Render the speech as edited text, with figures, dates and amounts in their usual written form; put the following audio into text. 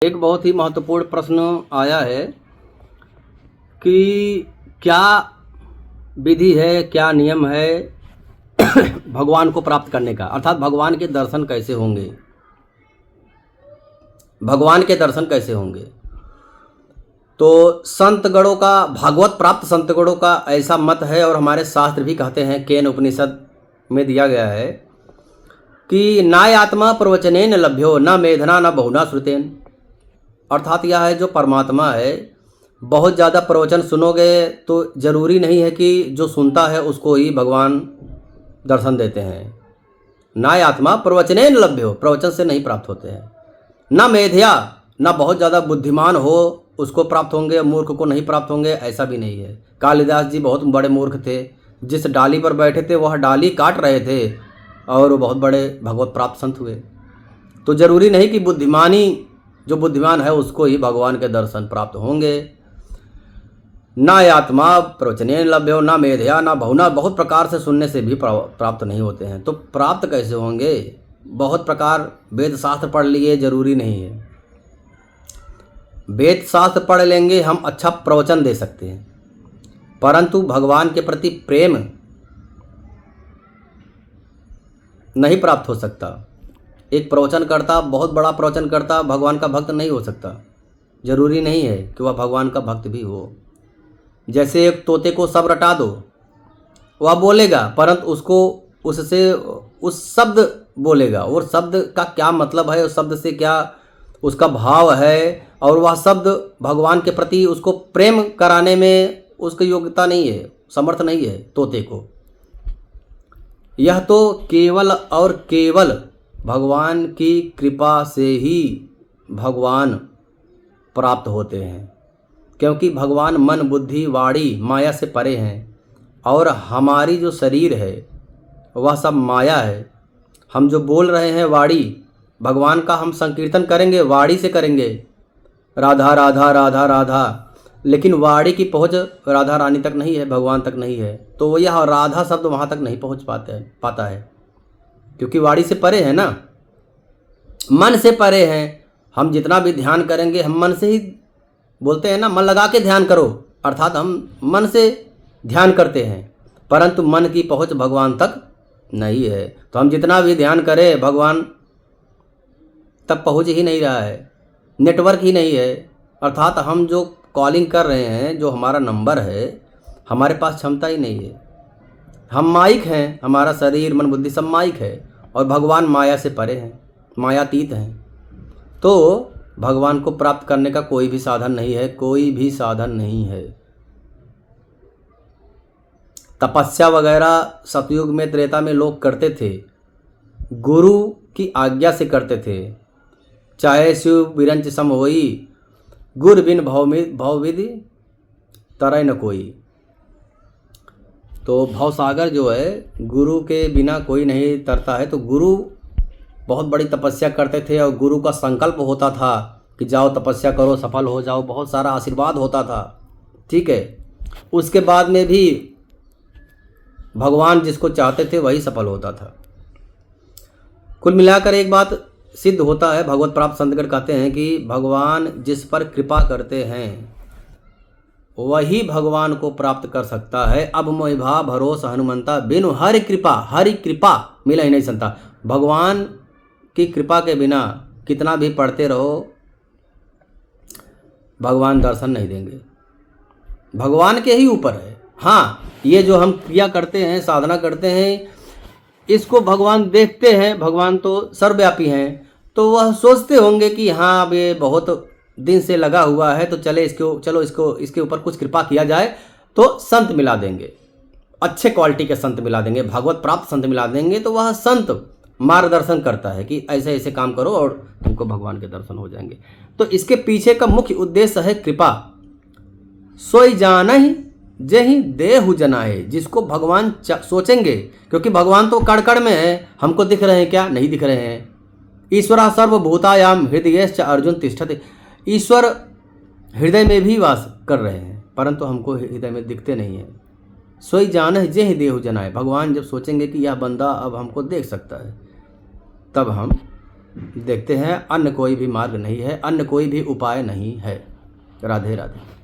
एक बहुत ही महत्वपूर्ण प्रश्न आया है कि क्या विधि है, क्या नियम है भगवान को प्राप्त करने का, अर्थात भगवान के दर्शन कैसे होंगे। भगवान के दर्शन कैसे होंगे। तो संतगणों का, भागवत प्राप्त संतगणों का ऐसा मत है और हमारे शास्त्र भी कहते हैं, केन उपनिषद में दिया गया है कि नायात्मा प्रवचनेन लभ्यो न मेधना न बहुना श्रुतेन। अर्थात यह है जो परमात्मा है, बहुत ज़्यादा प्रवचन सुनोगे तो ज़रूरी नहीं है कि जो सुनता है उसको ही भगवान दर्शन देते हैं। नायात्मा प्रवचनेन लभ्यो, प्रवचन से नहीं प्राप्त होते हैं। न मेधया, न बहुत ज़्यादा बुद्धिमान हो उसको प्राप्त होंगे, मूर्ख को नहीं प्राप्त होंगे, ऐसा भी नहीं है। कालिदास जी बहुत बड़े मूर्ख थे, जिस डाली पर बैठे थे वह डाली काट रहे थे और वो बहुत बड़े भगवत प्राप्त संत हुए। तो ज़रूरी नहीं कि जो बुद्धिमान है उसको ही भगवान के दर्शन प्राप्त होंगे। ना आत्मा प्रवचने लभ्यो ना मेधया ना बहुना, बहुत प्रकार से सुनने से भी प्राप्त नहीं होते हैं। तो प्राप्त कैसे होंगे। बहुत प्रकार वेद शास्त्र पढ़ लिए, जरूरी नहीं है। वेद शास्त्र पढ़ लेंगे हम, अच्छा प्रवचन दे सकते हैं, परंतु भगवान के प्रति प्रेम नहीं प्राप्त हो सकता। एक प्रवचनकर्ता, बहुत बड़ा प्रवचनकर्ता भगवान का भक्त नहीं हो सकता। जरूरी नहीं है कि वह भगवान का भक्त भी हो। जैसे एक तोते को सब रटा दो, वह बोलेगा, परंतु उसको उससे उस शब्द बोलेगा, और शब्द का क्या मतलब है, उस शब्द से क्या उसका भाव है, और वह शब्द भगवान के प्रति उसको प्रेम कराने में उसकी योग्यता नहीं है, समर्थ नहीं है तोते को। यह तो केवल और केवल भगवान की कृपा से ही भगवान प्राप्त होते हैं, क्योंकि भगवान मन बुद्धि वाणी माया से परे हैं और हमारी जो शरीर है वह सब माया है। हम जो बोल रहे हैं वाणी, भगवान का हम संकीर्तन करेंगे वाणी से करेंगे, राधा राधा राधा राधा, लेकिन वाणी की पहुँच राधा रानी तक नहीं है, भगवान तक नहीं है। तो यह राधा शब्द वहाँ तक नहीं पहुँच पाता है, क्योंकि वाणी से परे है ना, मन से परे हैं। हम जितना भी ध्यान करेंगे हम मन से ही बोलते हैं ना, मन लगा के ध्यान करो, अर्थात हम मन से ध्यान करते हैं, परंतु मन की पहुँच भगवान तक नहीं है। तो हम जितना भी ध्यान करें भगवान तक पहुँच ही नहीं रहा है, नेटवर्क ही नहीं है। अर्थात हम जो कॉलिंग कर रहे हैं, जो हमारा नंबर है, हमारे पास क्षमता ही नहीं है। हम माइक हैं, हमारा शरीर मन बुद्धि सब माइक है, और भगवान माया से परे हैं, मायातीत हैं। तो भगवान को प्राप्त करने का कोई भी साधन नहीं है, कोई भी साधन नहीं है। तपस्या वगैरह सतयुग में, त्रेता में लोग करते थे, गुरु की आज्ञा से करते थे। चाहे शिव बिरंच सम होई, गुर बिन भवविधि तरय न कोई। तो भवसागर जो है, गुरु के बिना कोई नहीं तरता है। तो गुरु बहुत बड़ी तपस्या करते थे और गुरु का संकल्प होता था कि जाओ तपस्या करो, सफल हो जाओ, बहुत सारा आशीर्वाद होता था, ठीक है। उसके बाद में भी भगवान जिसको चाहते थे वही सफल होता था। कुल मिलाकर एक बात सिद्ध होता है, भगवत प्राप्त संतगण कहते हैं कि भगवान जिस पर कृपा करते हैं वही भगवान को प्राप्त कर सकता है। अब मोहिभा भरोस हनुमंता, बिनु हरि कृपा मिला ही नहीं संता। भगवान की कृपा के बिना कितना भी पढ़ते रहो, भगवान दर्शन नहीं देंगे। भगवान के ही ऊपर है। हाँ, ये जो हम क्रिया करते हैं, साधना करते हैं, इसको भगवान देखते हैं। भगवान तो सर्वव्यापी हैं, तो वह सोचते होंगे कि हाँ अब ये बहुत दिन से लगा हुआ है, तो चलो इसके ऊपर कुछ कृपा किया जाए, तो संत मिला देंगे, अच्छे क्वालिटी के संत मिला देंगे, भगवत प्राप्त संत मिला देंगे। तो वह संत मार्गदर्शन करता है कि ऐसे ऐसे काम करो और तुमको भगवान के दर्शन हो जाएंगे। तो इसके पीछे का मुख्य उद्देश्य है कृपा। सोई जानहि जेहि देहु जनाए, जिसको भगवान सोचेंगे, क्योंकि भगवान तो कड़ में है, हमको दिख रहे हैं क्या, नहीं दिख रहे हैं। ईश्वरा सर्वभूतायाम हृदयश्च अर्जुन तिष्ठति, ईश्वर हृदय में भी वास कर रहे हैं, परंतु हमको हृदय में दिखते नहीं है। सोई जानहि जेहि देहु जनाए, भगवान जब सोचेंगे कि यह बंदा अब हमको देख सकता है, तब हम देखते हैं, अन्य कोई भी मार्ग नहीं है, अन्य कोई भी उपाय नहीं है। राधे राधे।